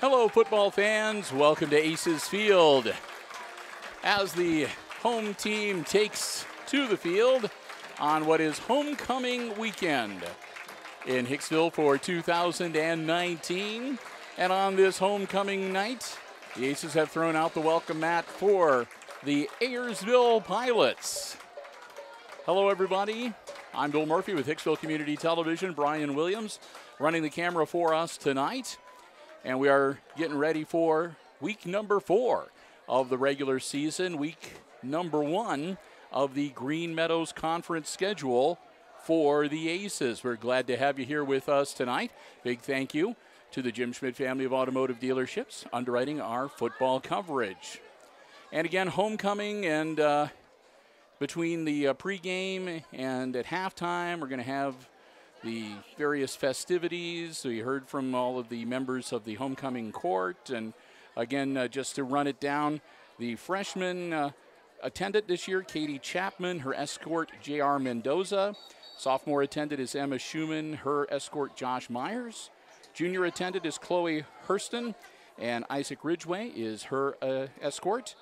Hello, football fans. Welcome to Aces Field. As the home team takes to the field on what is homecoming weekend in Hicksville for 2019. And on this homecoming night, the Aces have thrown out the welcome mat for the Ayersville Pilots. Hello, everybody. I'm Bill Murphy with Hicksville Community Television. Brian Williams running the camera for us tonight. And we are getting ready for week number 4 of the regular season, week number 1 of the Green Meadows Conference schedule for the Aces. We're glad to have you here with us tonight. Big thank you to the Jim Schmidt family of automotive dealerships underwriting our football coverage. And again, homecoming, and between the pregame and at halftime, we're going to have the various festivities. We heard from all of the members of the homecoming court. And again, just to run it down, the freshman attendant this year, Katie Chapman, her escort, J.R. Mendoza. Sophomore attendant is Emma Schumann, her escort, Josh Myers. Junior attendant is Chloe Hurston, and Isaac Ridgway is her escort.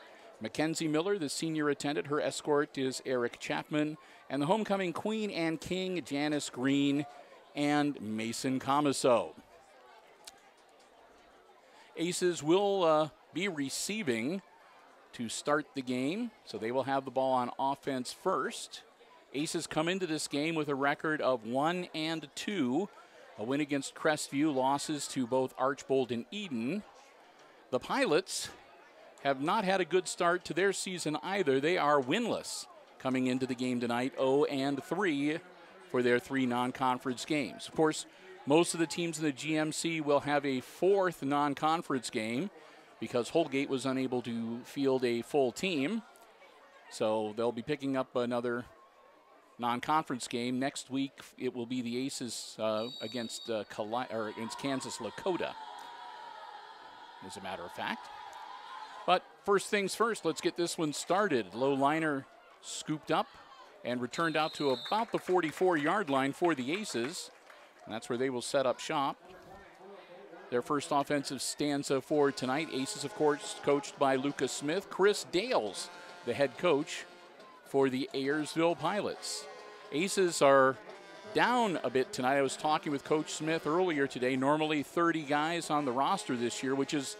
Mackenzie Miller, the senior attendant, her escort is Eric Chapman. And the homecoming queen and king, Janice Green and Mason Comiso. Aces will be receiving to start the game, so they will have the ball on offense first. Aces come into this game with a record of 1-2, a win against Crestview, losses to both Archbold and Eden. The Pilots have not had a good start to their season either. They are winless coming into the game tonight, 0-3 for their 3 non-conference games. Of course, most of the teams in the GMC will have a 4th non-conference game because Holgate was unable to field a full team. So they'll be picking up another non-conference game. Next week, it will be the Aces against Kansas Lakota, as a matter of fact. But first things first, let's get this one started. Low liner scooped up and returned out to about the 44-yard line for the Aces. And that's where they will set up shop. Their first offensive stanza for tonight. Aces, of course, coached by Lucas Smith. Chris Dales, the head coach for the Ayersville Pilots. Aces are down a bit tonight. I was talking with Coach Smith earlier today. Normally 30 guys on the roster this year, which is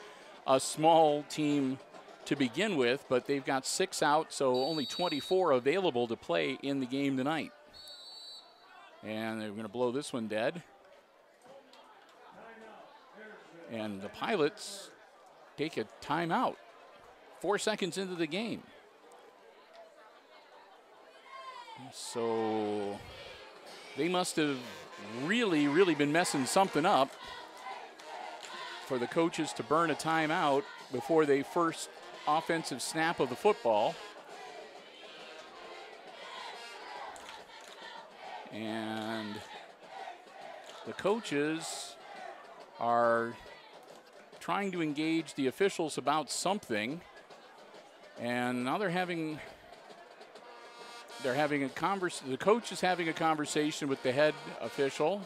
a small team to begin with, but they've got 6 out, so only 24 available to play in the game tonight. And they're going to blow this one dead. And the Pilots take a timeout 4 seconds into the game. So they must have really been messing something up for the coaches to burn a timeout before they first offensive snap of the football. And the coaches are trying to engage the officials about something, and now the coach is having a conversation with the head official,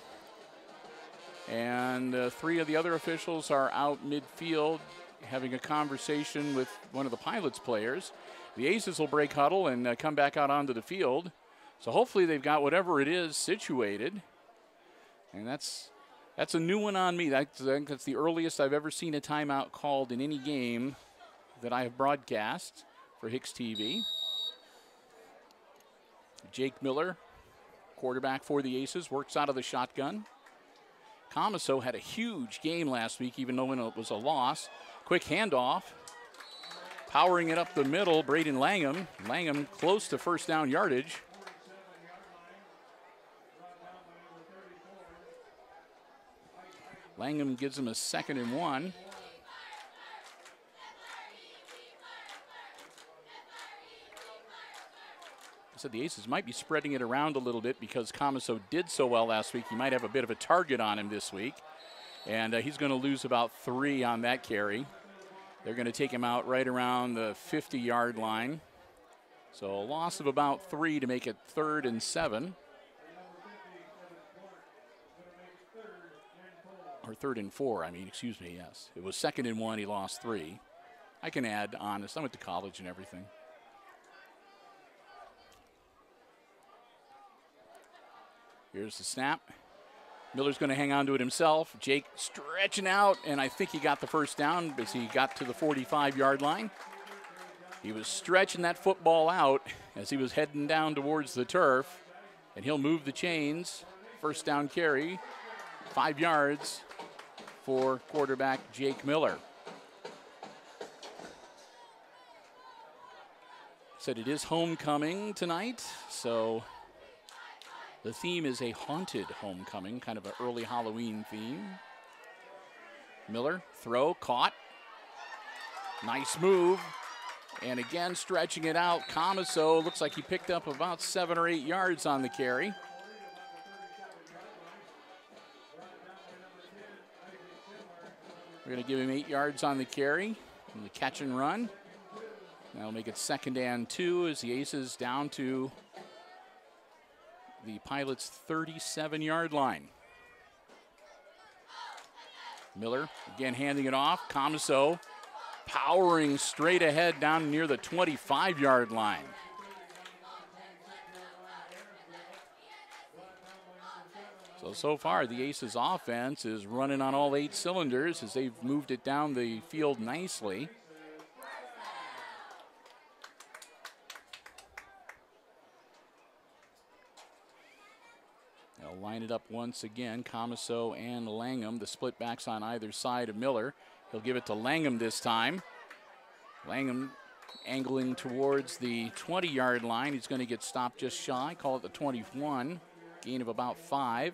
and 3 of the other officials are out midfield having a conversation with one of the Pilots players. The Aces will break huddle and come back out onto the field. So hopefully they've got whatever it is situated. And that's a new one on me. That's the earliest I've ever seen a timeout called in any game that I have broadcast for HIX-TV. Jake Miller, quarterback for the Aces, works out of the shotgun. Comiso had a huge game last week, even though it was a loss. Quick handoff. Powering it up the middle, Braden Langham. Langham close to first down yardage. Langham gives him a 2nd and 1. I said the Aces might be spreading it around a little bit because Comiso did so well last week. He might have a bit of a target on him this week. And he's going to lose about 3 on that carry. They're going to take him out right around the 50-yard line. So a loss of about 3 to make it 3rd and 7. Or 3rd and 4, excuse me, yes. It was 2nd and 1, he lost 3. I can add honest, I went to college and everything. Here's the snap. Miller's going to hang on to it himself. Jake stretching out, and I think he got the first down as he got to the 45-yard line. He was stretching that football out as he was heading down towards the turf, and he'll move the chains. First down carry, 5 yards for quarterback Jake Miller. Said it is homecoming tonight, so the theme is a haunted homecoming, kind of an early Halloween theme. Miller, throw, caught. Nice move. And again, stretching it out. Comiso looks like he picked up about 7 or 8 yards on the carry. We're going to give him 8 yards on the carry and the catch and run. That'll make it 2nd and 2 as the Aces down to the Pilots' 37-yard line. Miller again handing it off. Comiso powering straight ahead down near the 25-yard line. So far, the Aces offense is running on all 8 cylinders as they've moved it down the field nicely. They'll line it up once again. Comiso and Langham, the split backs on either side of Miller. He'll give it to Langham this time. Langham angling towards the 20-yard line. He's going to get stopped just shy. Call it the 21. Gain of about 5.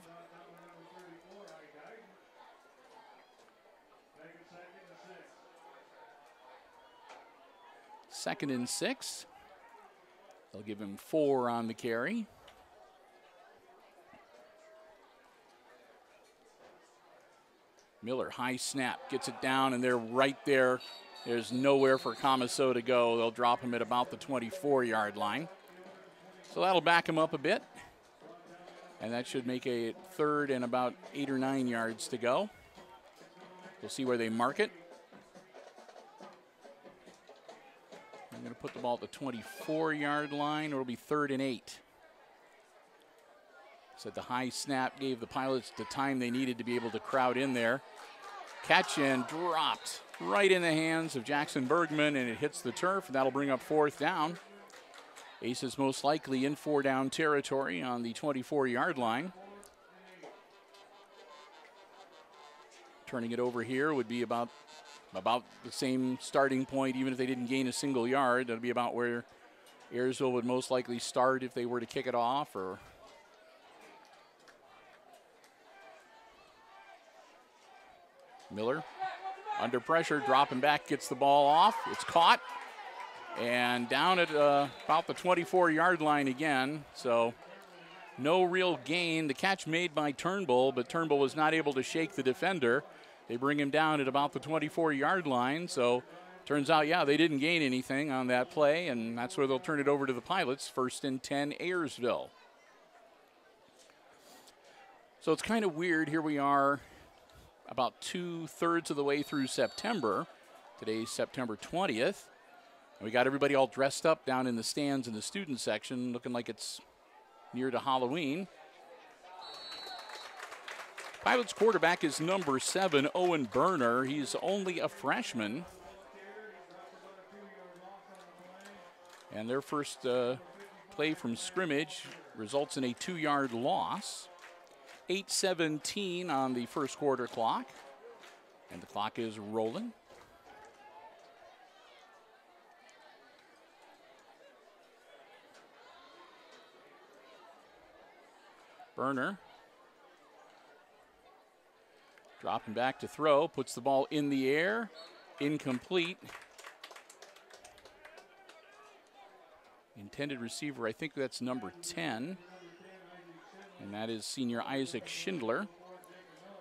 Second and 6. They'll give him 4 on the carry. Miller, high snap, gets it down, and they're right there. There's nowhere for Comiso to go. They'll drop him at about the 24-yard line. So that'll back him up a bit. And that should make a 3rd and about 8 or 9 yards to go. We'll see where they mark it. I'm going to put the ball at the 24-yard line. It'll be 3rd and 8. Said the high snap gave the Pilots the time they needed to be able to crowd in there. Catch and dropped right in the hands of Jackson Bergman, and it hits the turf, and that'll bring up 4th down. Aces most likely in 4-down territory on the 24-yard line. Turning it over here would be about the same starting point, even if they didn't gain a single yard. That'd be about where Ayersville would most likely start if they were to kick it off. Or Miller under pressure, dropping back, gets the ball off. It's caught and down at about the 24-yard line again. So no real gain. The catch made by Turnbull, but Turnbull was not able to shake the defender. They bring him down at about the 24-yard line. So turns out, yeah, they didn't gain anything on that play, and that's where they'll turn it over to the Pilots. 1st and 10, Ayersville. So it's kind of weird. Here we are about 2/3 of the way through September. Today's September 20th. And we got everybody all dressed up down in the stands in the student section, looking like it's near to Halloween. Pilots quarterback is number 7, Owen Berner. He's only a freshman. And their first play from scrimmage results in a 2-yard loss. 8:17 on the first quarter clock. And the clock is rolling. Berner Dropping back to throw, puts the ball in the air, incomplete. Intended receiver, I think that's number 10, and that is senior Isaac Schindler.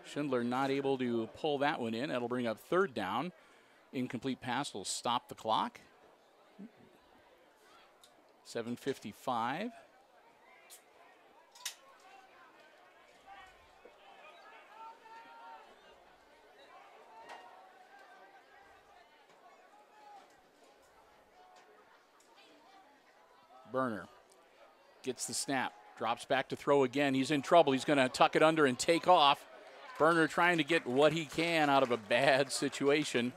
Schindler not able to pull that one in. That'll bring up third down. Incomplete pass will stop the clock. 7:55. Burner gets the snap, drops back to throw again. He's in trouble. He's going to tuck it under and take off. Burner trying to get what he can out of a bad situation.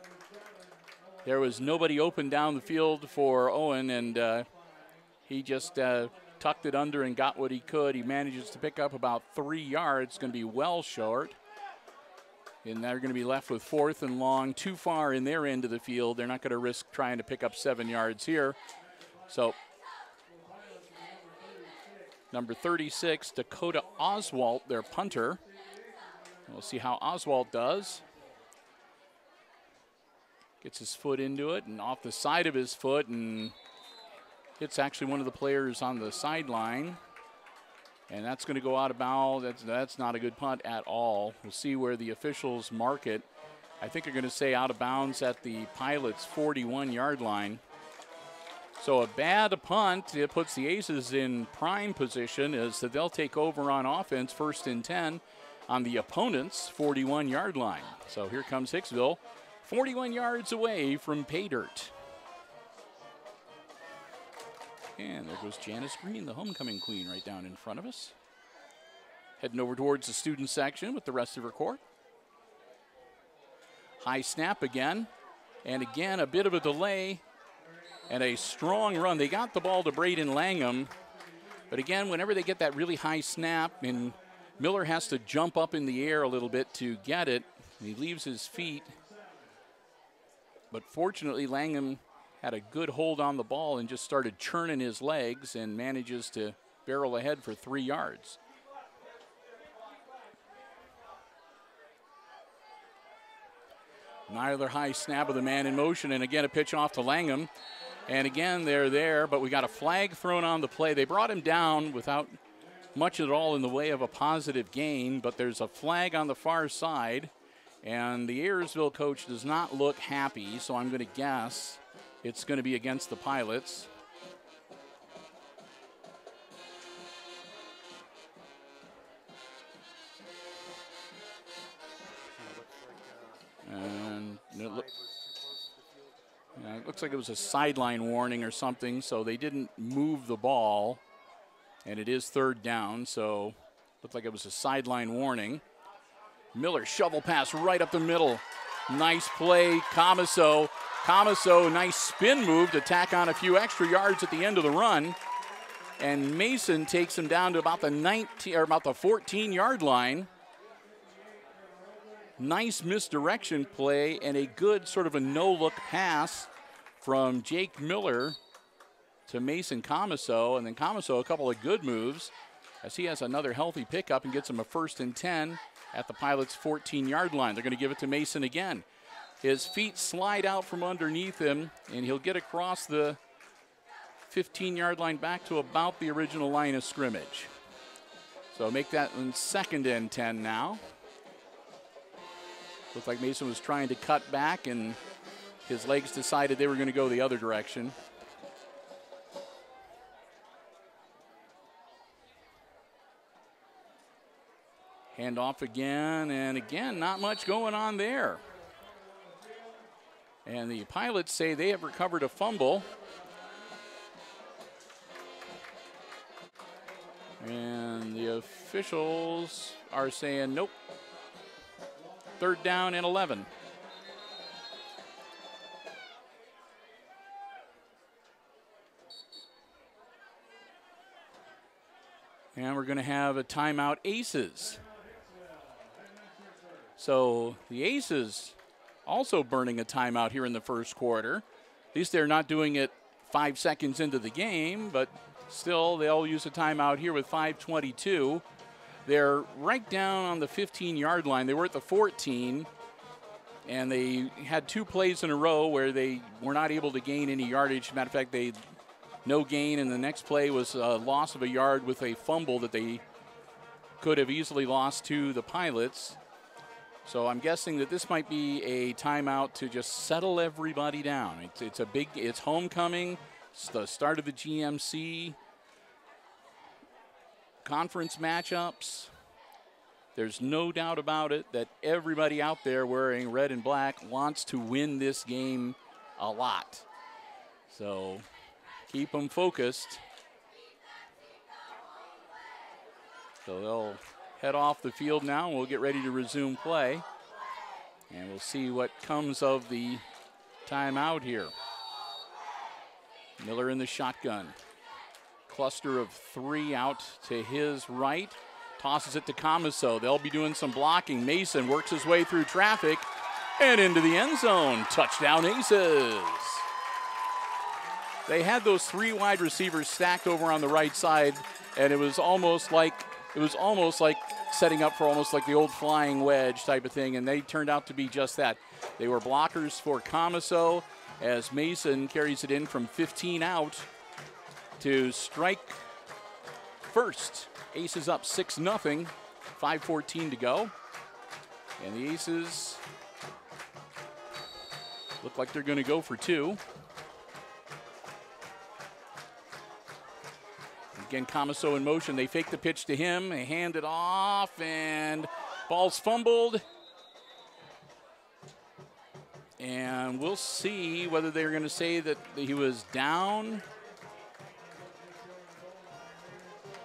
There was nobody open down the field for Owen, and he just tucked it under and got what he could. He manages to pick up about 3 yards. Going to be well short. And they're going to be left with 4th and long, too far in their end of the field. They're not going to risk trying to pick up 7 yards here. So number 36, Dakota Oswalt, their punter. We'll see how Oswalt does. Gets his foot into it and off the side of his foot and hits actually one of the players on the sideline. And that's going to go out of bounds. That's not a good punt at all. We'll see where the officials mark it. I think they're going to say out of bounds at the Pilots' 41-yard line. So a bad punt, it puts the Aces in prime position as they'll take over on offense, 1st and 10 on the opponent's 41-yard line. So here comes Hicksville, 41 yards away from pay dirt. And there goes Janice Green, the homecoming queen, right down in front of us. Heading over towards the student section with the rest of her court. High snap again, and again a bit of a delay. And a strong run. They got the ball to Braden Langham. But again, whenever they get that really high snap, and Miller has to jump up in the air a little bit to get it, he leaves his feet. But fortunately, Langham had a good hold on the ball and just started churning his legs and manages to barrel ahead for 3 yards. Another high snap of the man in motion, and again a pitch off to Langham. And again, they're there, but we got a flag thrown on the play. They brought him down without much at all in the way of a positive gain, but there's a flag on the far side, and the Ayersville coach does not look happy, so I'm going to guess it's going to be against the Pilots. And it looks like it was a sideline warning or something, so they didn't move the ball, and it is 3rd down, so looked like it was a sideline warning. Miller shovel pass right up the middle. Nice play, Comiso. Comiso, nice spin move to tack on a few extra yards at the end of the run, and Mason takes him down to about the 14-yard line. Nice misdirection play and a good sort of a no-look pass from Jake Miller to Mason Comiso. And then Comiso, a couple of good moves as he has another healthy pickup and gets him a 1st and 10 at the Pilots' 14-yard line. They're going to give it to Mason again. His feet slide out from underneath him, and he'll get across the 15-yard line back to about the original line of scrimmage. So make that in 2nd and 10 now. Looked like Mason was trying to cut back, and his legs decided they were going to go the other direction. Hand off again, and again, not much going on there. And the Pilots say they have recovered a fumble. And the officials are saying nope. 3rd down and 11. And we're going to have a timeout, Aces. So the Aces also burning a timeout here in the 1st quarter. At least they're not doing it 5 seconds into the game, but still they'll use a timeout here with 5:22 They're right down on the 15-yard line. They were at the 14, and they had 2 plays in a row where they were not able to gain any yardage. Matter of fact, they no gain, and the next play was a loss of a yard with a fumble that they could have easily lost to the Pilots. So I'm guessing that this might be a timeout to just settle everybody down. It's homecoming. It's the start of the GMC conference matchups. There's no doubt about it that everybody out there wearing red and black wants to win this game a lot. So keep them focused. So they'll head off the field now, and we'll get ready to resume play. And we'll see what comes of the timeout here. Miller in the shotgun. Cluster of 3 out to his right. Tosses it to Camaso. They'll be doing some blocking. Mason works his way through traffic and into the end zone. Touchdown Aces. They had those 3 wide receivers stacked over on the right side, and it was almost like setting up for almost like the old flying wedge type of thing, and they turned out to be just that. They were blockers for Camaso as Mason carries it in from 15 out to strike first. Aces up 6-0, 5:14 to go. And the Aces look like they're going to go for 2. Again, Camaso in motion. They fake the pitch to him. They hand it off, and ball's fumbled. And we'll see whether they're going to say that he was down.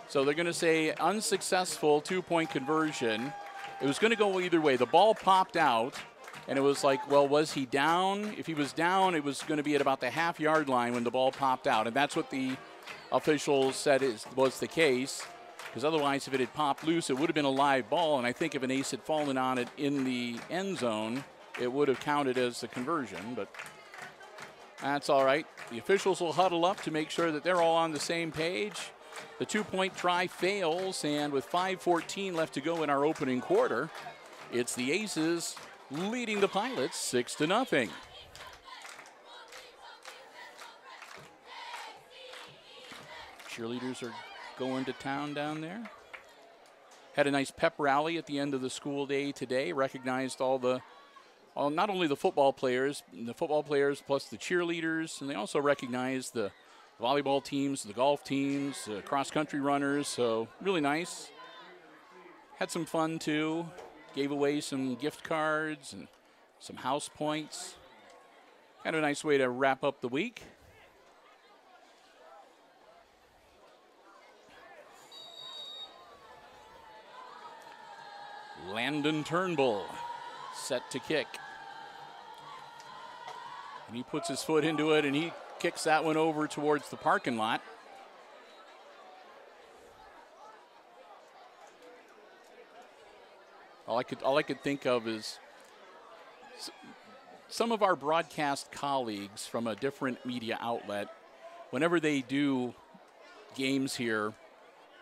So they're going to say unsuccessful 2-point conversion. It was going to go either way. The ball popped out, and it was like, well, was he down? If he was down, it was going to be at about the half-yard line when the ball popped out. And that's what the officials said was the case, because otherwise if it had popped loose, it would have been a live ball, and I think if an ace had fallen on it in the end zone, it would have counted as the conversion, but that's all right. The officials will huddle up to make sure that they're all on the same page. The 2-point try fails, and with 5:14 left to go in our opening quarter, it's the Aces leading the Pilots 6-0. Cheerleaders are going to town down there. Had a nice pep rally at the end of the school day today. Recognized not only the football players plus the cheerleaders, and they also recognized the volleyball teams, the golf teams, cross-country runners. So really nice. Had some fun too. Gave away some gift cards and some house points. Kind of a nice way to wrap up the week. Landon Turnbull set to kick. And he puts his foot into it, and he kicks that one over towards the parking lot. All I could think of is some of our broadcast colleagues from a different media outlet, whenever they do games here,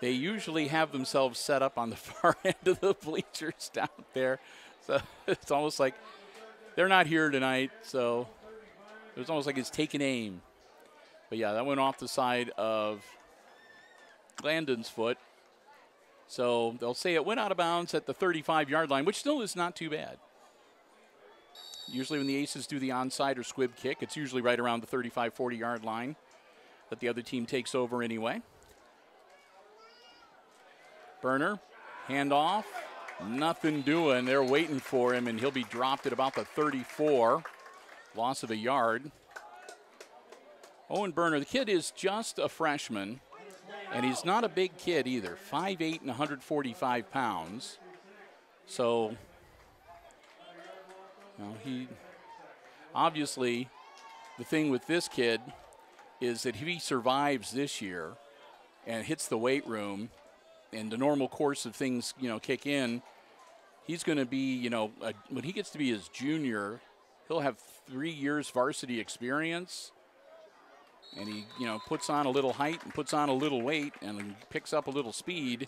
they usually have themselves set up on the far end of the bleachers down there. So it's almost like they're not here tonight, so it was almost like it's taking aim. But yeah, that went off the side of Landon's foot. So they'll say it went out of bounds at the 35-yard line, which still is not too bad. Usually when the Aces do the onside or squib kick, it's usually right around the 35, 40-yard line that the other team takes over anyway. Burner, handoff, nothing doing. They're waiting for him, and he'll be dropped at about the 34. Loss of a yard. Owen Burner, the kid is just a freshman, and he's not a big kid either. 5'8" and 145 pounds. So, he obviously, the thing with this kid is that if he survives this year and hits the weight room, and the normal course of things, kick in, he's going to be, when he gets to be his junior, he'll have 3 years varsity experience, and he, puts on a little height and puts on a little weight and picks up a little speed.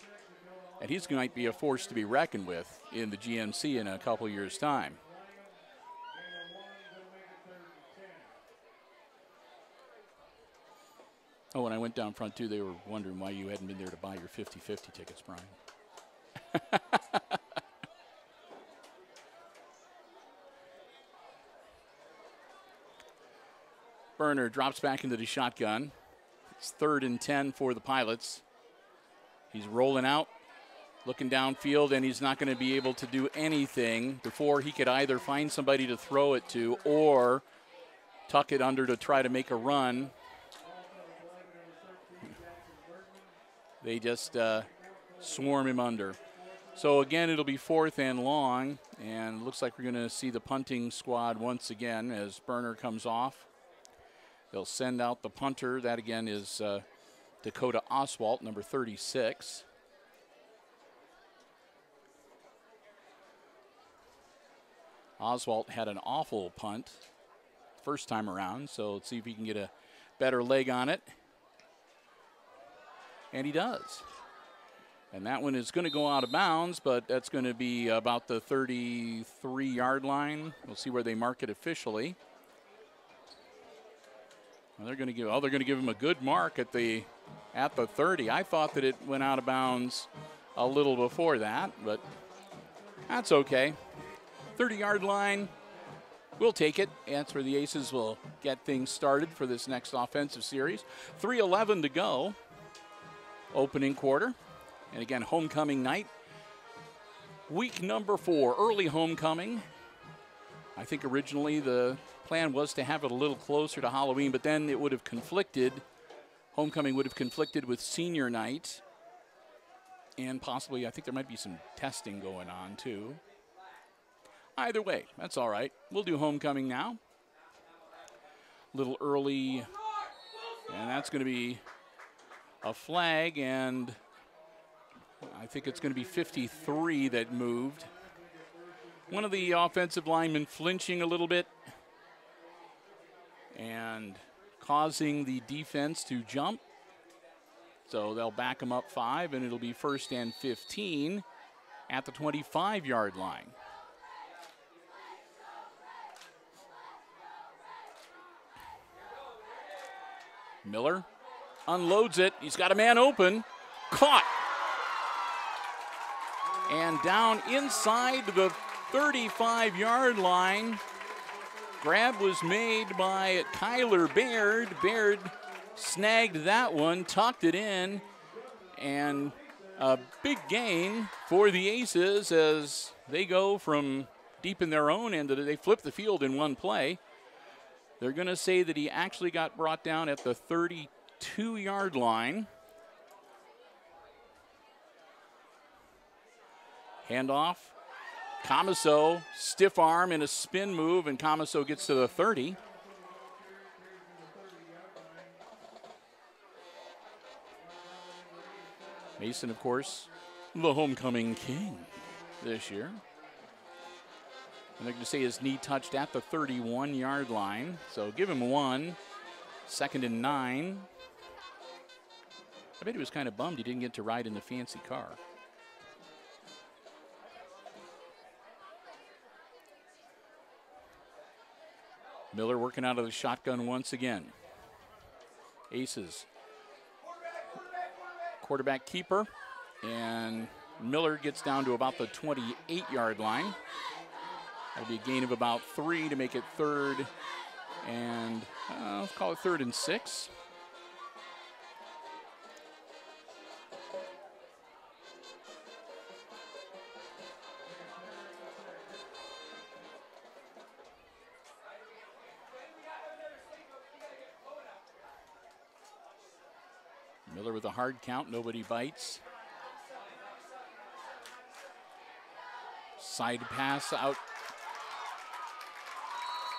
And he's might be a force to be reckoned with in the GMC in a couple years' time. Oh, when I went down front, too, they were wondering why you hadn't been there to buy your 50-50 tickets, Brian. Burner drops back into the shotgun. It's 3rd and 10 for the Pilots. He's rolling out, looking downfield, and he's not going to be able to do anything before he could either find somebody to throw it to or tuck it under to try to make a run. They just swarm him under. So again, it'll be 4th and long, and looks like we're going to see the punting squad once again as Burner comes off. They'll send out the punter. That again is Dakota Oswalt, number 36. Oswalt had an awful punt first time around, so let's see if he can get a better leg on it. And he does. And that one is going to go out of bounds, but that's going to be about the 33-yard line. We'll see where they mark it officially. Well, they're going to give him a good mark at the 30. I thought that it went out of bounds a little before that, but that's okay. 30-yard line, we'll take it. That's where the Aces will get things started for this next offensive series. 3:11 to go. Opening quarter. And again, homecoming night. Week number 4, early homecoming. I think originally the plan was to have it a little closer to Halloween, but then it would have conflicted. Homecoming would have conflicted with senior night. And possibly, I think there might be some testing going on too. Either way, that's all right. We'll do homecoming now. A little early, and that's going to be a flag, and I think it's going to be 53 that moved. One of the offensive linemen flinching a little bit and causing the defense to jump. So they'll back him up 5, and it'll be 1st and 15 at the 25-yard line. Miller unloads it. He's got a man open. Caught. And down inside the 35-yard line. Grab was made by Kyler Baird. Baird snagged that one, tucked it in, and a big gain for the Aces as they go from deep in their own end. They flip the field in one play. They're going to say that he actually got brought down at the 32-yard line. Handoff. Camaso, stiff arm and a spin move, and Camaso gets to the 30. Mason, of course, the homecoming king this year. And they're going to say his knee touched at the 31-yard line. So give him 1. 2nd and 9. I bet he was kind of bummed he didn't get to ride in the fancy car. Miller working out of the shotgun once again. Aces. Quarterback keeper. And Miller gets down to about the 28-yard line. That'll be a gain of about 3 to make it 3rd and, let's call it 3rd and 6. Miller with a hard count, nobody bites. Side pass out.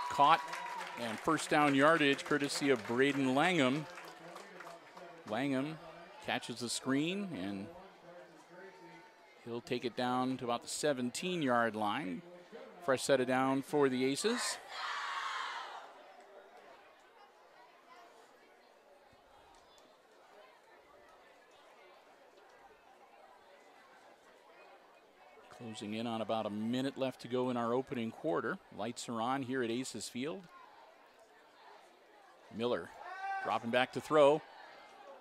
Caught, and 1st down yardage courtesy of Braden Langham. Langham catches the screen, and he'll take it down to about the 17-yard line. Fresh set of down for the Aces. Closing in on about a minute left to go in our opening quarter. Lights are on here at Aces Field. Miller dropping back to throw.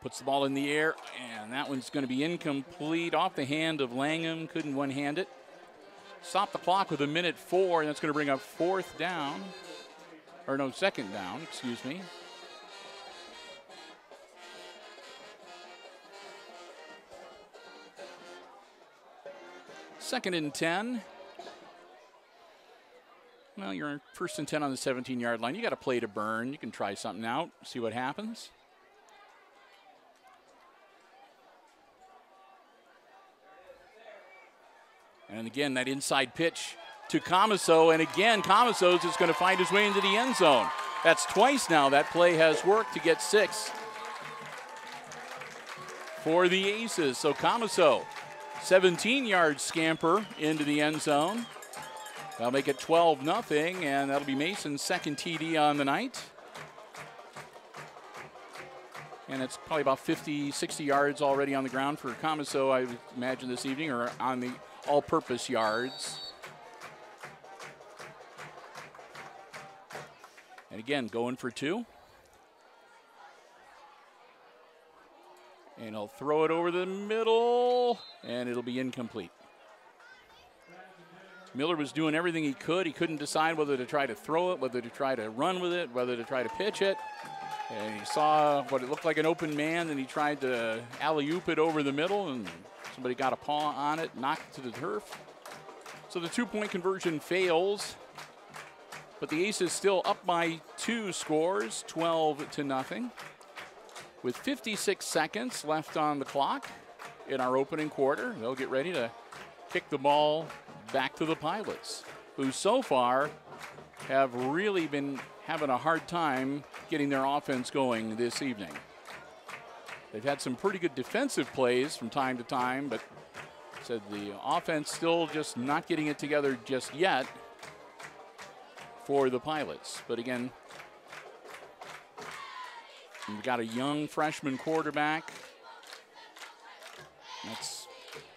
Puts the ball in the air, and that one's going to be incomplete. Off the hand of Langham. Couldn't one-hand it. Stop the clock with 1:04, and that's going to bring up second down, excuse me. Second and 10. Well, you're first and 10 on the 17-yard line. You got a play to burn. You can try something out, see what happens. And again, that inside pitch to Comiso. And again, Comiso's is going to find his way into the end zone. That's twice now that play has worked to get 6 for the Aces. So Comiso, 17-yard scamper into the end zone. That'll make it 12-0, and that'll be Mason's second TD on the night. And it's probably about 50, 60 yards already on the ground for Comiso, I would imagine, this evening, or on the all-purpose yards. And again, going for 2. And he'll throw it over the middle, and it'll be incomplete. Miller was doing everything he could. He couldn't decide whether to try to throw it, whether to try to run with it, whether to try to pitch it. And he saw what it looked like an open man, and he tried to alley-oop it over the middle, and somebody got a paw on it, knocked it to the turf. So the 2-point conversion fails, but the Aces still up by 2 scores, 12-0. With 56 seconds left on the clock in our opening quarter, they'll get ready to kick the ball back to the Pilots, who so far have really been having a hard time getting their offense going this evening. They've had some pretty good defensive plays from time to time, but said the offense still just not getting it together just yet for the Pilots. But again, we've got a young freshman quarterback. That's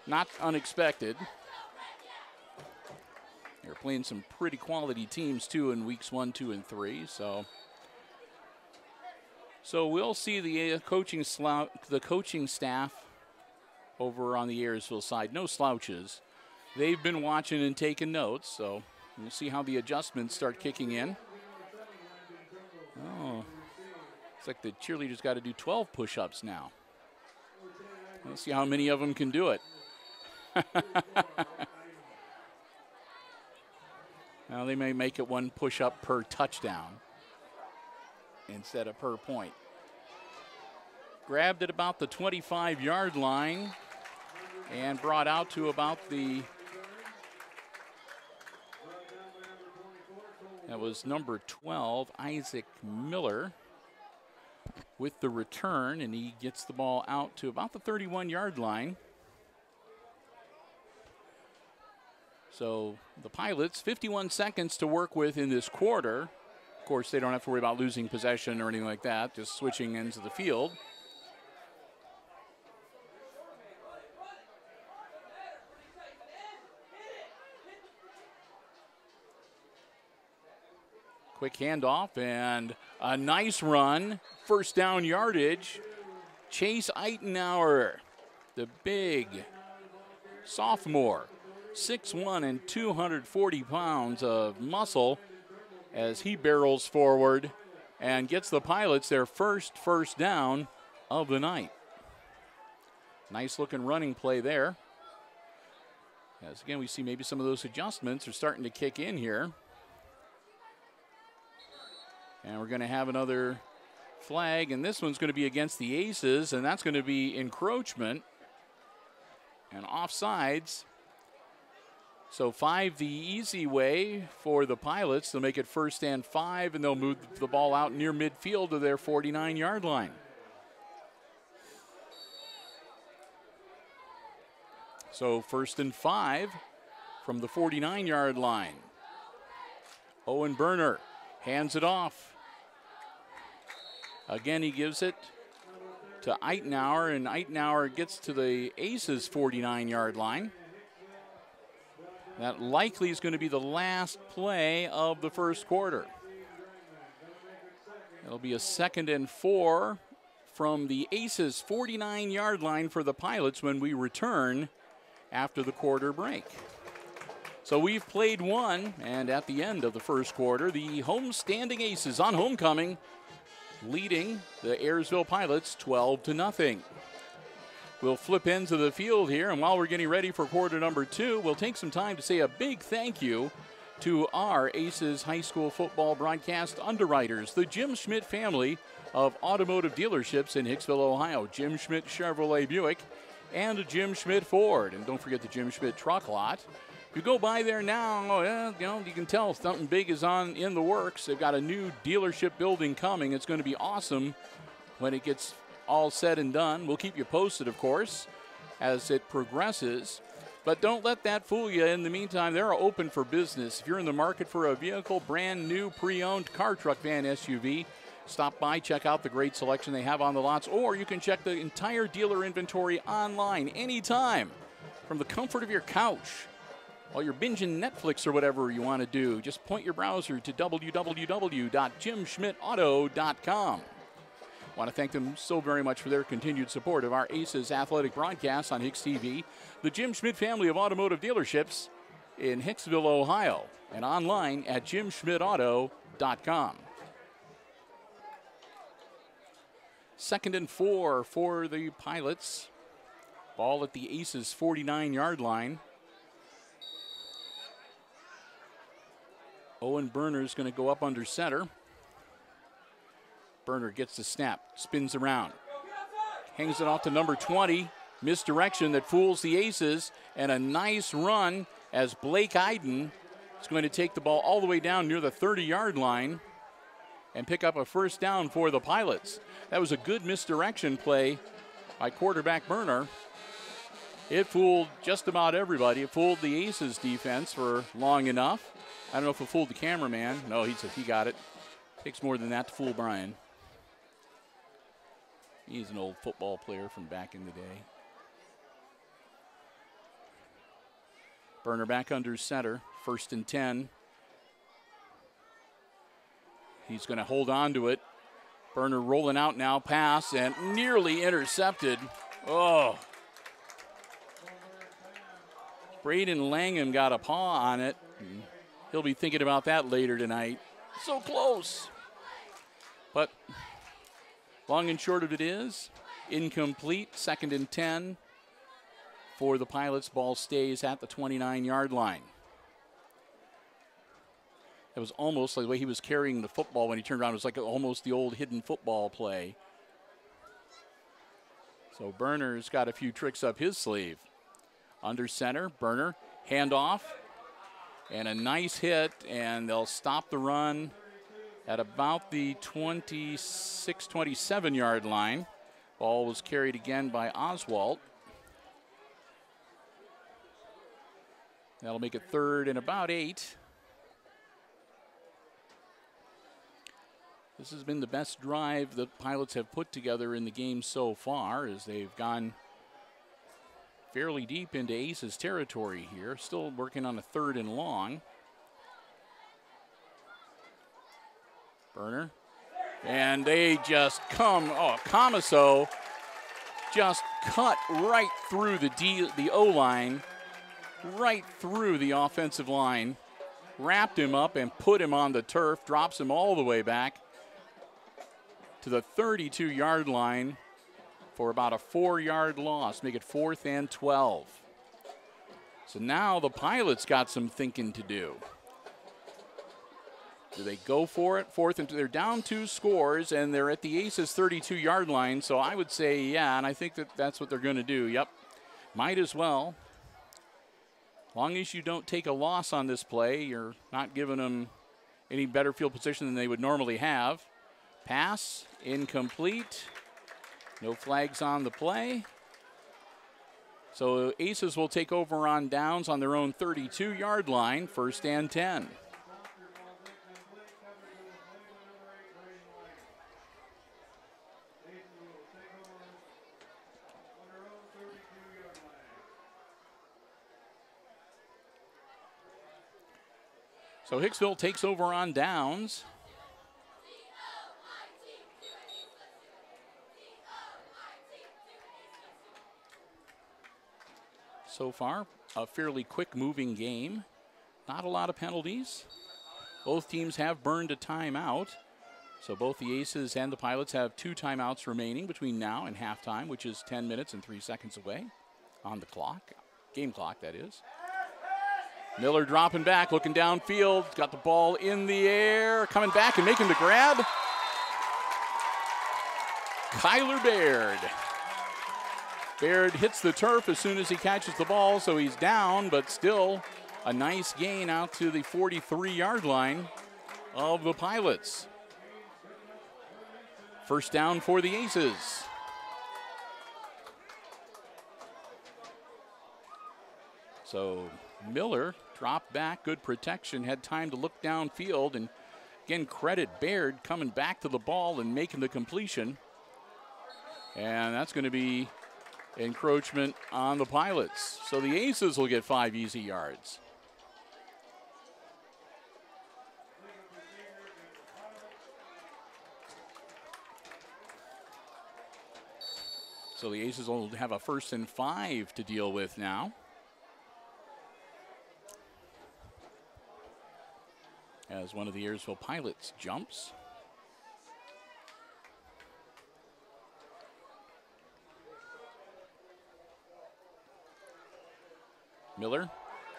not unexpected. They're playing some pretty quality teams, too, in weeks 1, 2, and 3. So we'll see the coaching staff over on the Ayersville side. No slouches. They've been watching and taking notes, so we'll see how the adjustments start kicking in. Oh, it's like the cheerleaders got to do 12 push-ups now. Let's see how many of them can do it. Now they may make it 1 push-up per touchdown instead of per point. Grabbed at about the 25-yard line and brought out to about that was number 12, Isaac Miller, with the return, and he gets the ball out to about the 31-yard line. So the Pilots, 51 seconds to work with in this quarter. Of course, they don't have to worry about losing possession or anything like that, just switching ends of the field. Quick handoff and a nice run. First down yardage. Chase Eitenauer, the big sophomore. 6'1" and 240 pounds of muscle as he barrels forward and gets the Pilots their first down of the night. Nice looking running play there. As again, we see maybe some of those adjustments are starting to kick in here. And we're going to have another flag, and this one's going to be against the Aces, and that's going to be encroachment and offsides. So 5 the easy way for the Pilots. They'll make it 1st and 5, and they'll move the ball out near midfield to their 49-yard line. So 1st and 5 from the 49-yard line. Owen Berner hands it off. Again, he gives it to Eitenauer, and Eitenauer gets to the Aces 49-yard line. That likely is going to be the last play of the first quarter. It'll be a 2nd and 4 from the Aces 49-yard line for the Pilots when we return after the quarter break. So we've played one, and at the end of the first quarter, the homestanding Aces on homecoming leading the Ayersville Pilots 12-0. We'll flip into the field here, and while we're getting ready for quarter number 2, we'll take some time to say a big thank you to our Aces High School football broadcast underwriters, the Jim Schmidt family of automotive dealerships in Hicksville, Ohio. Jim Schmidt Chevrolet Buick and Jim Schmidt Ford. And don't forget the Jim Schmidt truck lot. If you go by there now, you can tell something big is in the works. They've got a new dealership building coming. It's going to be awesome when it gets all said and done. We'll keep you posted, of course, as it progresses. But don't let that fool you. In the meantime, they're open for business. If you're in the market for a vehicle, brand new, pre-owned car, truck, van, SUV, stop by, check out the great selection they have on the lots, or you can check the entire dealer inventory online anytime from the comfort of your couch while you're binging Netflix or whatever you want to do. Just point your browser to www.jimschmidtauto.com. I want to thank them so very much for their continued support of our Aces athletic broadcasts on HIX-TV, the Jim Schmidt family of automotive dealerships in Hicksville, Ohio, and online at jimschmidtauto.com. 2nd and 4 for the Pilots. Ball at the Aces 49-yard line. Owen Berner's going to go up under center. Berner gets the snap, spins around, hangs it off to number 20. Misdirection that fools the Aces, and a nice run as Blake Iden is going to take the ball all the way down near the 30-yard line and pick up a first down for the Pilots. That was a good misdirection play by quarterback Berner. It fooled just about everybody. It fooled the Aces defense for long enough. I don't know if it fooled the cameraman. No, he said he got it. Takes more than that to fool Brian. He's an old football player from back in the day. Berner back under center, 1st and 10. He's going to hold on to it. Berner rolling out now, pass, and nearly intercepted. Oh. Braden Langham got a paw on it. He'll be thinking about that later tonight. So close. But long and short of it is, incomplete, 2nd and 10 for the Pilots. Ball stays at the 29-yard line. It was almost like the way he was carrying the football when he turned around. It was like almost the old hidden football play. So Berner's got a few tricks up his sleeve. Under center, Berner, handoff, and a nice hit, and they'll stop the run at about the 26, 27-yard line. Ball was carried again by Oswalt. That'll make it 3rd and about 8. This has been the best drive the Pilots have put together in the game so far, as they've gone fairly deep into Aces territory here. Still working on a 3rd and long. Berner. And they just Comiso just cut right through the O-line, right through the offensive line, wrapped him up and put him on the turf, drops him all the way back to the 32-yard line for about a 4-yard loss, make it 4th and 12. So now the Pilots got some thinking to do. Do they go for it? 4th and 2. They're down 2 scores, and they're at the Aces 32-yard line. So I would say, yeah, and I think that's what they're going to do. Yep, might as well. Long as you don't take a loss on this play, you're not giving them any better field position than they would normally have. Pass, incomplete. No flags on the play. So Aces will take over on downs on their own 32-yard line, 1st and 10. So Hicksville takes over on downs. So far, a fairly quick moving game. Not a lot of penalties. Both teams have burned a timeout. So both the Aces and the Pilots have 2 timeouts remaining between now and halftime, which is 10 minutes and 3 seconds away on the clock. Game clock, that is. Miller dropping back, looking downfield. Got the ball in the air, coming back and making the grab. Kyler Baird. Baird hits the turf as soon as he catches the ball, so he's down, but still a nice gain out to the 43-yard line of the Pilots. First down for the Aces. So Miller dropped back, good protection, had time to look downfield, and again, credit Baird coming back to the ball and making the completion. And that's going to be encroachment on the Pilots. So the Aces will get 5 easy yards. So the Aces will have a 1st and 5 to deal with now. As one of the Ayersville Pilots jumps. Miller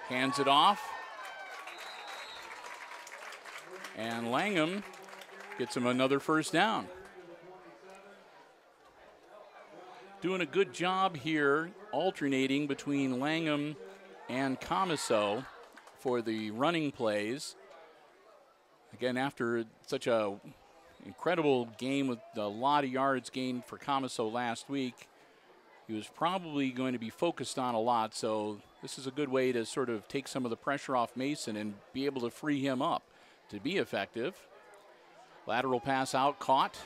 hands it off. And Langham gets him another 1st down. Doing a good job here alternating between Langham and Comiso for the running plays. Again, after such a incredible game with a lot of yards gained for Comiso last week, he was probably going to be focused on a lot, so this is a good way to sort of take some of the pressure off Mason and be able to free him up to be effective. Lateral pass out, caught.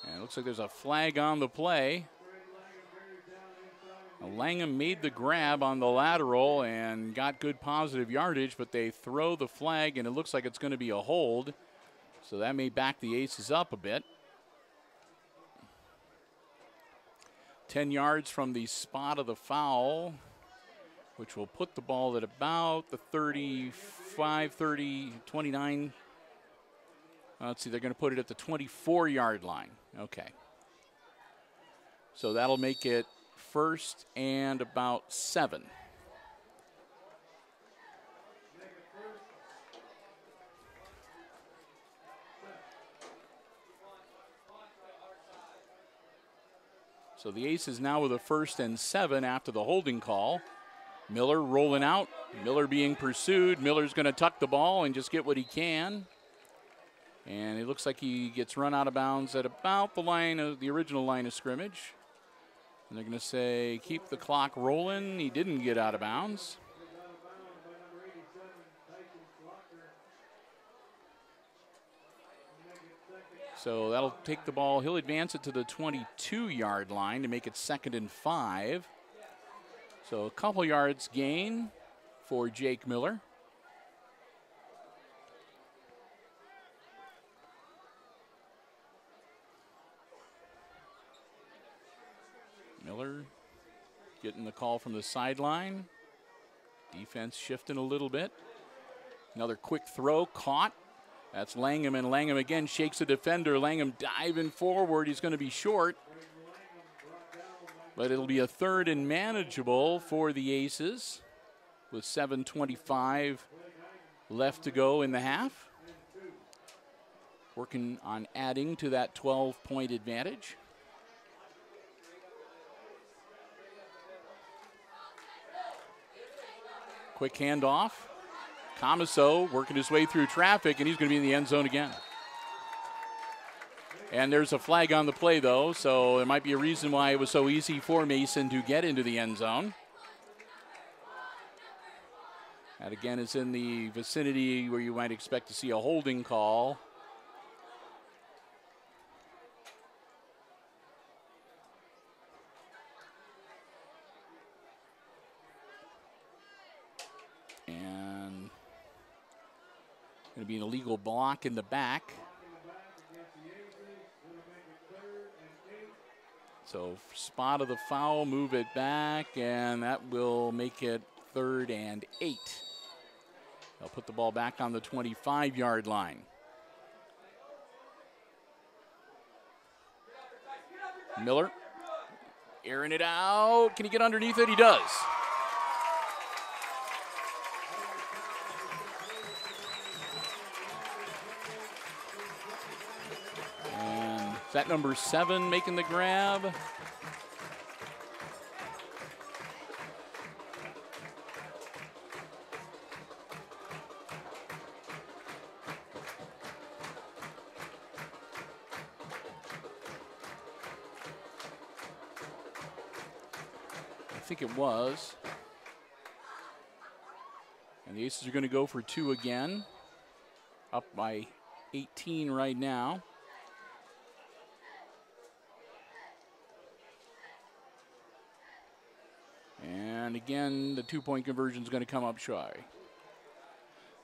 And it looks like there's a flag on the play. Langham made the grab on the lateral and got good positive yardage, but they throw the flag, and it looks like it's going to be a hold. So that may back the Aces up a bit. 10 yards from the spot of the foul, which will put the ball at about the 35, 30, 29. Let's see, they're going to put it at the 24-yard line. Okay. So that'll make it 1st and about 7. So the Aces now with a 1st and 7 after the holding call. Miller rolling out. Miller being pursued. Miller's going to tuck the ball and just get what he can. And it looks like he gets run out of bounds at about the line of the original line of scrimmage. And they're going to say, keep the clock rolling. He didn't get out of bounds. So that'll take the ball. He'll advance it to the 22-yard line to make it 2nd and 5. So a couple yards gain for Jake Miller. Miller getting the call from the sideline. Defense shifting a little bit. Another quick throw, caught. That's Langham, and Langham again shakes the defender. Langham diving forward. He's going to be short. But it'll be a 3rd and manageable for the Aces with 7:25 left to go in the half. Working on adding to that 12-point advantage. Quick handoff. Comiso working his way through traffic, and he's going to be in the end zone again. And there's a flag on the play, though, so there might be a reason why it was so easy for Mason to get into the end zone. That, again, is in the vicinity where you might expect to see a holding call. Going to be an illegal block in the back. So spot of the foul, move it back, and that will make it 3rd and 8. They'll put the ball back on the 25-yard line. Miller airing it out. Can he get underneath it? He does. And is that number 7 making the grab? I think it was. And the Aces are going to go for 2 again. Up by 18 right now. And again, the 2-point conversion is going to come up shy.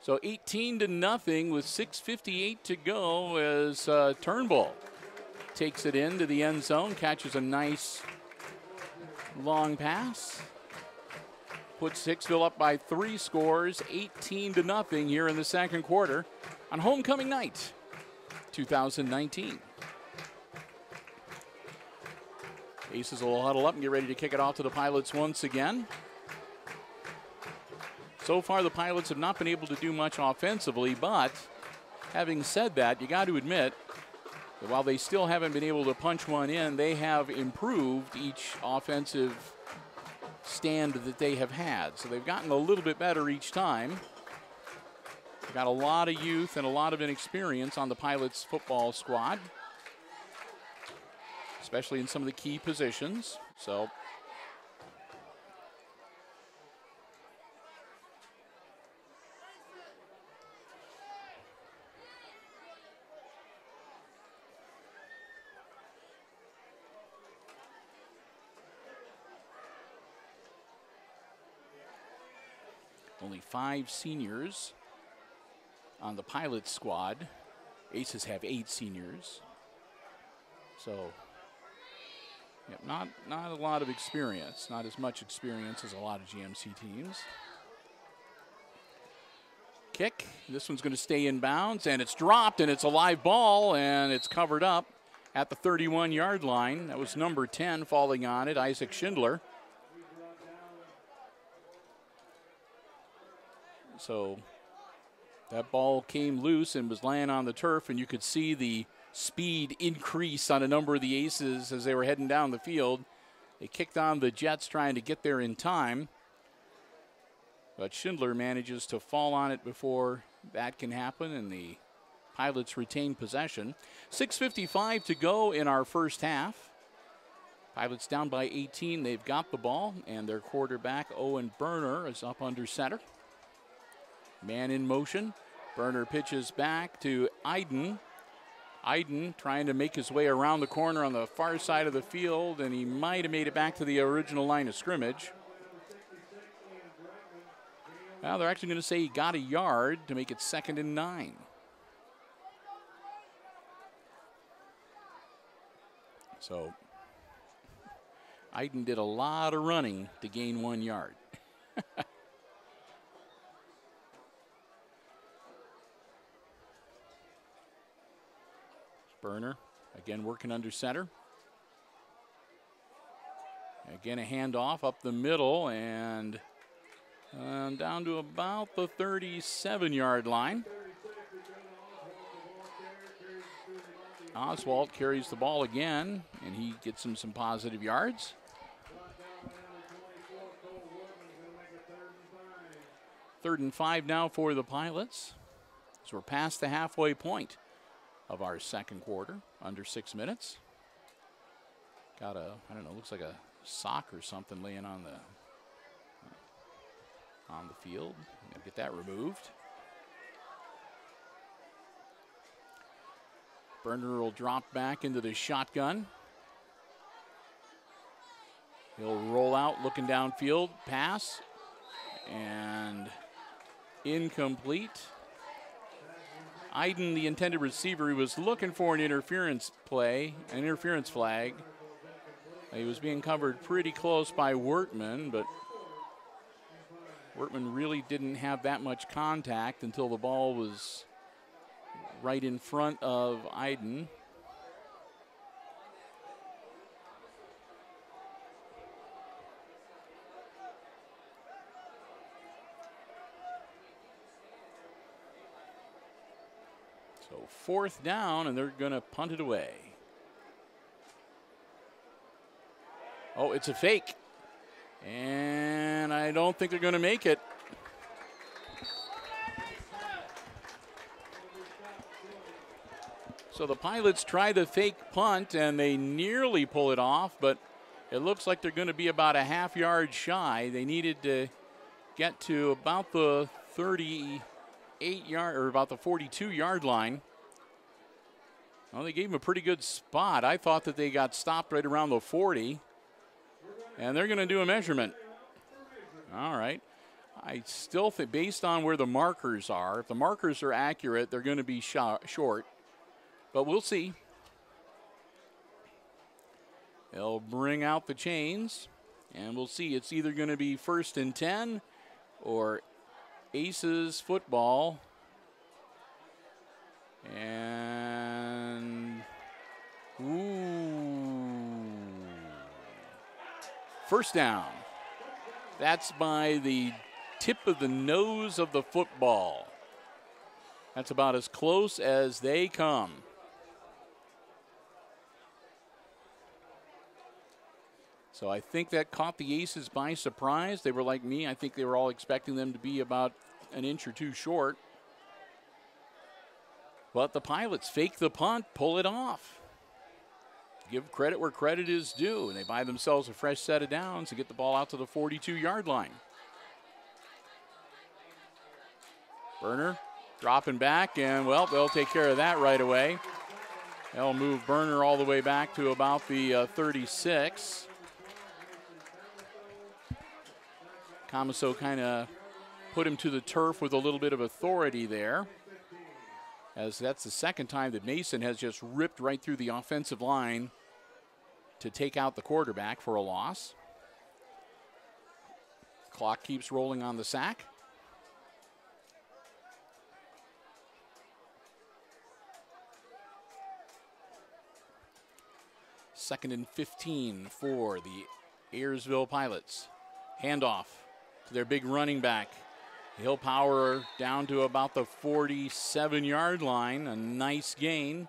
So 18-0 with 6:58 to go as Turnbull takes it into the end zone, catches a nice long pass, puts Hicksville up by 3 scores, 18-0 here in the second quarter on homecoming night, 2019. Aces will huddle up and get ready to kick it off to the Pilots once again. So far, the Pilots have not been able to do much offensively, but having said that, you got to admit that while they still haven't been able to punch one in, they have improved each offensive stand that they have had. So they've gotten a little bit better each time. They've got a lot of youth and a lot of inexperience on the Pilots football squad, especially in some of the key positions. So only 5 seniors on the Pilots squad. Aces have 8 seniors. So, yep, not a lot of experience. Not as much experience as a lot of GMC teams. Kick. This one's going to stay in bounds, and it's dropped, and it's a live ball, and it's covered up at the 31-yard line. That was number 10 falling on it, Isaac Schindler. So that ball came loose and was laying on the turf, and you could see the speed increase on a number of the Aces as they were heading down the field. They kicked on the Jets trying to get there in time, but Schindler manages to fall on it before that can happen, and the Pilots retain possession. 6:55 to go in our first half. Pilots down by 18. They've got the ball, and their quarterback, Owen Berner, is up under center. Man in motion. Berner pitches back to Iden. Iden trying to make his way around the corner on the far side of the field, and he might have made it back to the original line of scrimmage. Well, they're actually going to say he got a yard to make it 2nd and 9. So Iden did a lot of running to gain 1 yard. Berner again working under center. Again, a handoff up the middle and down to about the 37-yard line. Oswald carries the ball again, and he gets him some positive yards. 3rd and 5 now for the Pilots. So we're past the halfway point of our second quarter, under 6 minutes. Got a, I don't know, looks like a sock or something laying on the field. Gotta get that removed. Berner will drop back into the shotgun. He'll roll out looking downfield, pass, and incomplete. Iden, the intended receiver, he was looking for an interference play, an interference flag. He was being covered pretty close by Wertman, but Wertman really didn't have that much contact until the ball was right in front of Iden. So 4th down, and they're going to punt it away. Oh, it's a fake. And I don't think they're going to make it. So the Pilots try the fake punt, and they nearly pull it off, but it looks like they're going to be about a half yard shy. They needed to get to about the 38-yard or about the 42-yard line. Well, they gave him a pretty good spot. I thought that they got stopped right around the 40, and they're going to do a measurement. All right. I still think, based on where the markers are, if the markers are accurate, they're going to be short. But we'll see. They'll bring out the chains, and we'll see. It's either going to be 1st and 10 or Aces football. And, first down. That's by the tip of the nose of the football. That's about as close as they come. So I think that caught the Aces by surprise. They were like me. I think they were all expecting them to be about an inch or two short. But the Pilots fake the punt, pull it off. Give credit where credit is due, and they buy themselves a fresh set of downs to get the ball out to the 42-yard line. Burner dropping back, and, well, they'll take care of that right away. They'll move Burner all the way back to about the 36. Camaso kind of put him to the turf with a little bit of authority there, as that's the second time that Mason has just ripped right through the offensive line to take out the quarterback for a loss. Clock keeps rolling on the sack. Second and 15 for the Ayersville Pilots. Handoff to their big running back. He'll power down to about the 47-yard line. A nice gain.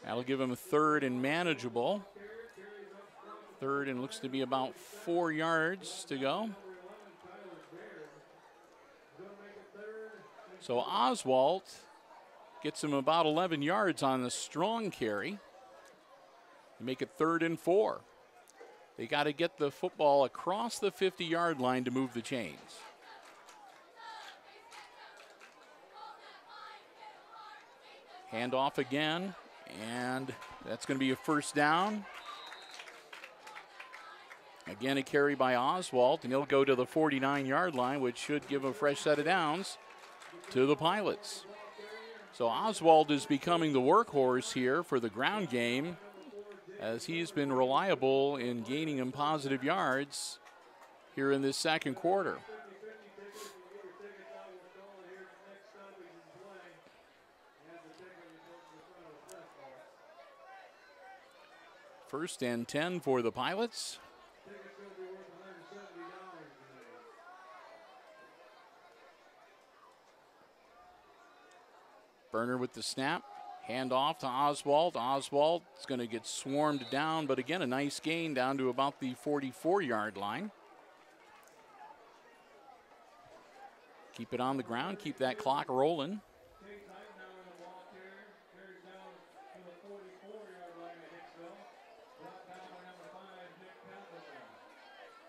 That'll give him a 3rd and manageable. 3rd and looks to be about 4 yards to go. So Oswald gets him about 11 yards on the strong carry. Make it 3rd and 4. They got to get the football across the 50-yard line to move the chains. Handoff again, and that's going to be a first down. Again, a carry by Oswald, and he'll go to the 49-yard line, which should give a fresh set of downs to the Pilots. So Oswald is becoming the workhorse here for the ground game, as he's been reliable in gaining him positive yards here in this second quarter. First and 10 for the Pilots. Burner with the snap. Hand off to Oswald. Oswald is going to get swarmed down, but again, a nice gain down to about the 44-yard line. Keep it on the ground, keep that clock rolling.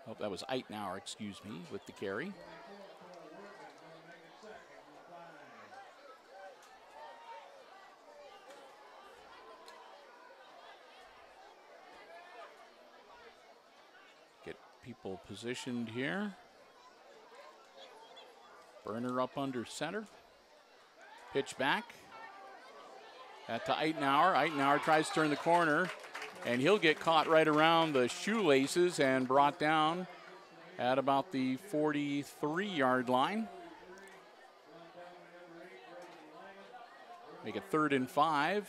Oh, that was Eitenauer, excuse me, with the carry. Get people positioned here. Burner up under center. Pitch back. That to Eitenauer. Eitenauer tries to turn the corner, and he'll get caught right around the shoelaces and brought down at about the 43-yard line. Make it 3rd and 5.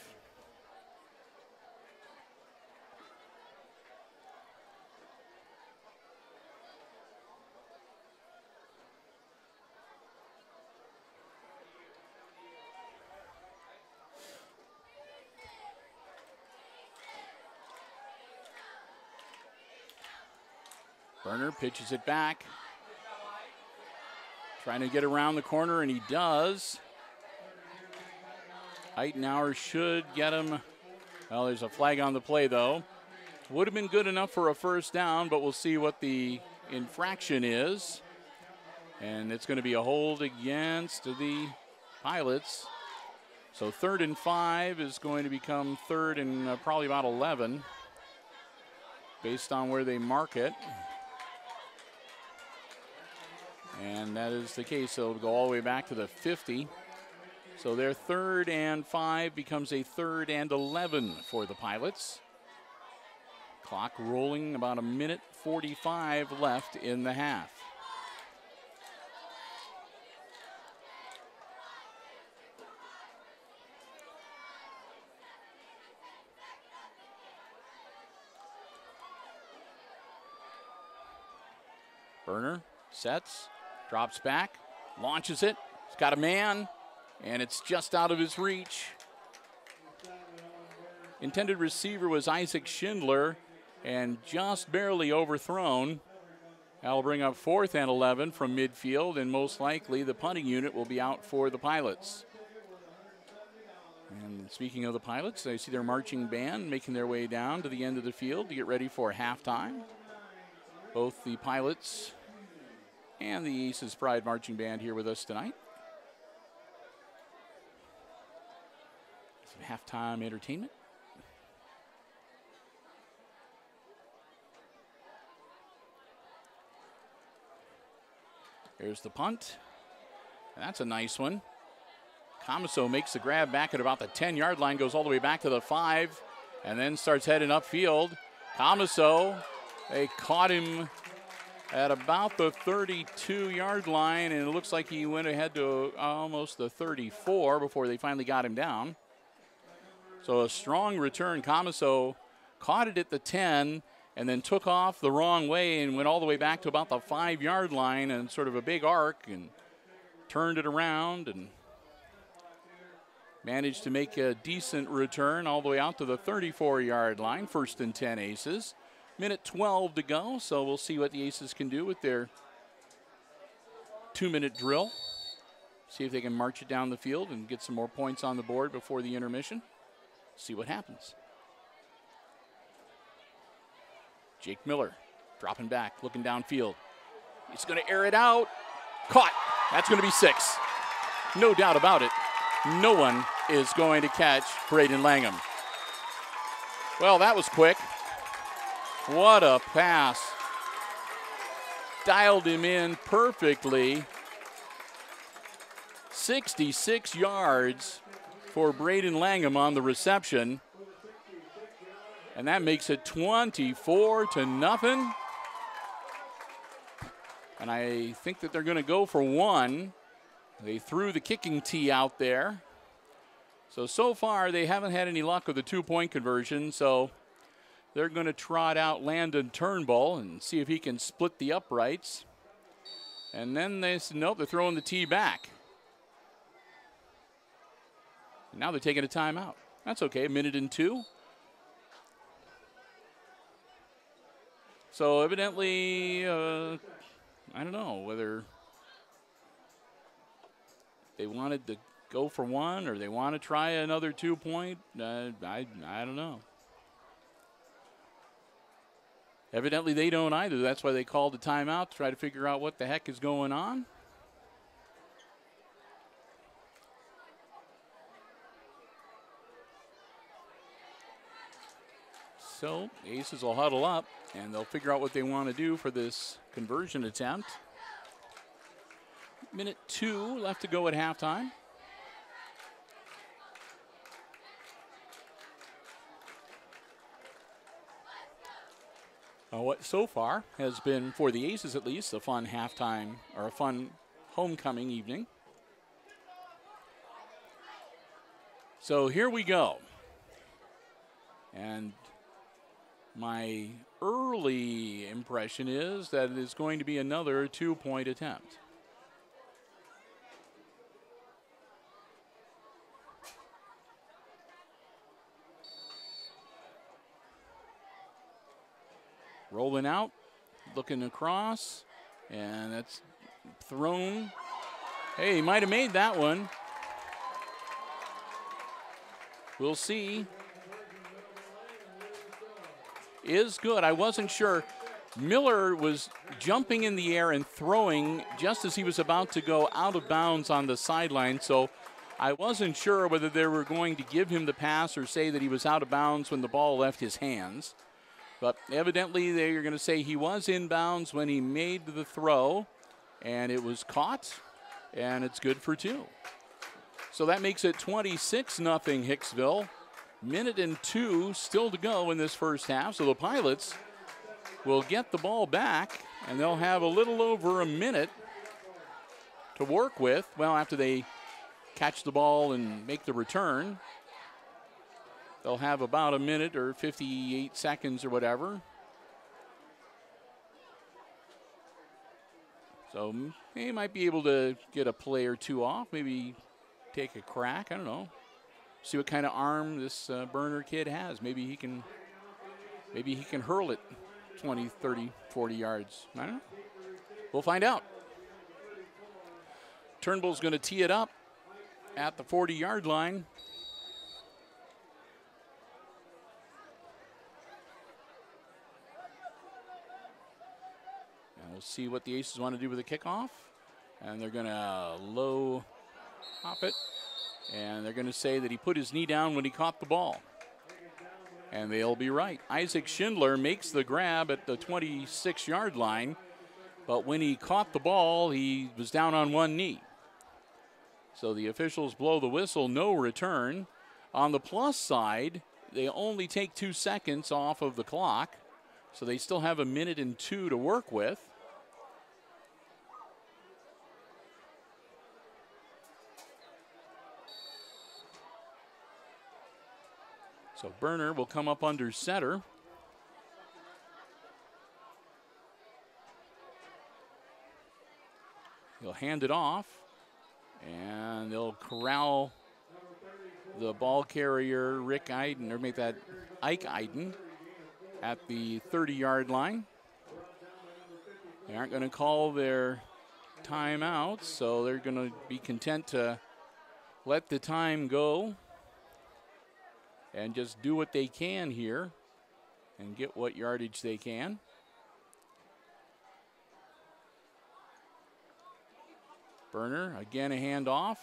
Burner pitches it back. Trying to get around the corner, and he does. Eitenauer should get him. Well, there's a flag on the play, though. Would have been good enough for a first down, but we'll see what the infraction is. And it's going to be a hold against the Pilots. So 3rd and 5 is going to become 3rd and probably about 11, based on where they mark it. And that is the case, so it'll go all the way back to the 50. So their 3rd and 5 becomes a 3rd and 11 for the Pilots. Clock rolling, about 1:45 left in the half. Burner sets. Drops back, launches it. He's got a man, and it's just out of his reach. Intended receiver was Isaac Schindler, and just barely overthrown. That'll bring up 4th and 11 from midfield, and most likely the punting unit will be out for the Pilots. And speaking of the Pilots, I see their marching band making their way down to the end of the field to get ready for halftime. Both the Pilots and the Aces Pride Marching Band here with us tonight. Some halftime entertainment. There's the punt. And that's a nice one. Comiso makes the grab back at about the 10-yard line, goes all the way back to the 5, and then starts heading upfield. Comiso, they caught him at about the 32-yard line, and it looks like he went ahead to almost the 34 before they finally got him down. So a strong return. Comiso caught it at the 10 and then took off the wrong way and went all the way back to about the 5-yard line and sort of a big arc and turned it around and managed to make a decent return all the way out to the 34-yard line. 1st and 10 Aces. 1:12 to go, so we'll see what the Aces can do with their 2-minute drill. See if they can march it down the field and get some more points on the board before the intermission. See what happens. Jake Miller dropping back, looking downfield. He's going to air it out. Caught. That's going to be 6. No doubt about it. No one is going to catch Braden Langham. Well, that was quick. What a pass. Dialed him in perfectly. 66 yards for Braden Langham on the reception. And that makes it 24-0. And I think that they're going to go for 1. They threw the kicking tee out there. So far they haven't had any luck with the 2-point conversion, so they're going to trot out Landon Turnbull and see if he can split the uprights. And then they said, nope, they're throwing the tee back. And now they're taking a timeout. That's okay, 1:02. So evidently, I don't know whether they wanted to go for 1 or they want to try another 2-point. I don't know. Evidently, they don't either. That's why they called a timeout to try to figure out what the heck is going on. So, Aces will huddle up, and they'll figure out what they want to do for this conversion attempt. 1:02 left to go at halftime. What so far has been, for the Aces at least, a fun halftime or a fun homecoming evening. So here we go. And my early impression is that it is going to be another 2-point attempt. Rolling out, looking across, and that's thrown. Hey, he might have made that one. We'll see. Is good. I wasn't sure. Miller was jumping in the air and throwing just as he was about to go out of bounds on the sideline, so I wasn't sure whether they were going to give him the pass or say that he was out of bounds when the ball left his hands. But evidently they're going to say he was in bounds when he made the throw, and it was caught, and it's good for 2. So that makes it 26-0 Hicksville. Minute and 2 still to go in this first half. So the Pilots will get the ball back, and they'll have a little over a minute to work with. Well, after they catch the ball and make the return, they'll have about a minute or 58 seconds or whatever. So they might be able to get a play or 2 off, maybe take a crack. I don't know. See what kind of arm this Burner kid has. Maybe he can hurl it 20, 30, 40 yards. I don't know. We'll find out. Turnbull's going to tee it up at the 40-yard line. And we'll see what the Aces want to do with the kickoff. And they're going to low hop it. And they're going to say that he put his knee down when he caught the ball. And they'll be right. Isaac Schindler makes the grab at the 26-yard line. But when he caught the ball, he was down on one knee. So the officials blow the whistle, no return. On the plus side, they only take 2 seconds off of the clock. So they still have a minute and 2 to work with. So Burner will come up under center. He'll hand it off, and they'll corral the ball carrier, Rick Iden, or make that Ike Iden, at the 30-yard line. They aren't going to call their timeouts, so they're going to be content to let the time go and just do what they can here and get what yardage they can. Burner, again a handoff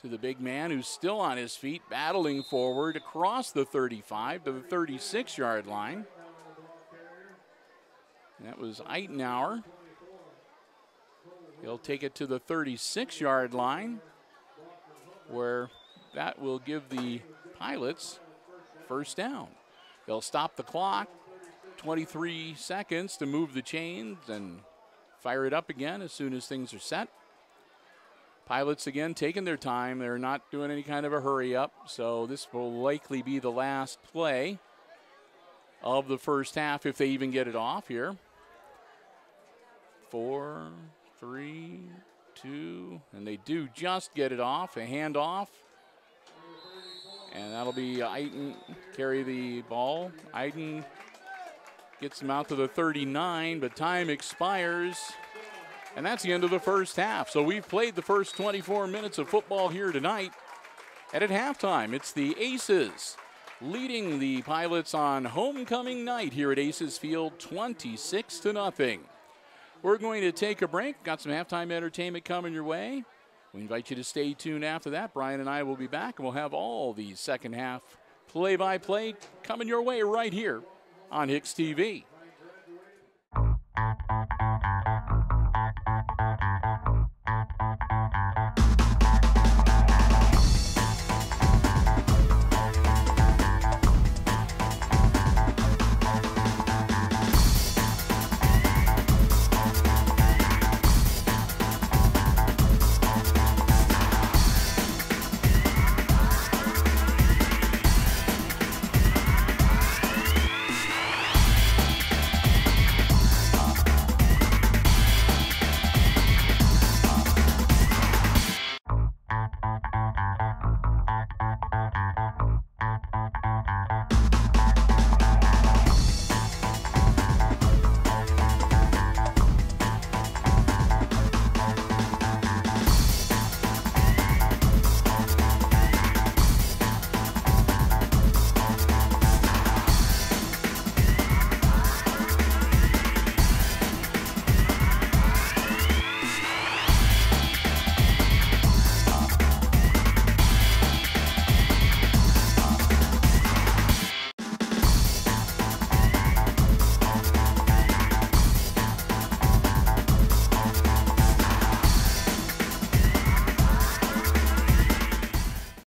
to the big man who's still on his feet, battling forward across the 35 to the 36-yard line. That was Eitenauer. He'll take it to the 36-yard line, where that will give the Pilots first down. They'll stop the clock, 23 seconds to move the chains and fire it up again as soon as things are set. Pilots again taking their time. They're not doing any kind of a hurry up, so this will likely be the last play of the first half if they even get it off here. 4, 3, 2, and they do just get it off, a handoff. And that'll be Iden carry the ball. Iden gets him out to the 39, but time expires. And that's the end of the first half. So we've played the first 24 minutes of football here tonight. And at halftime, it's the Aces leading the Pilots on homecoming night here at Aces Field, 26-0. We're going to take a break. Got some halftime entertainment coming your way. We invite you to stay tuned after that. Brian and I will be back, and we'll have all the second half play-by-play coming your way right here on HIX-TV.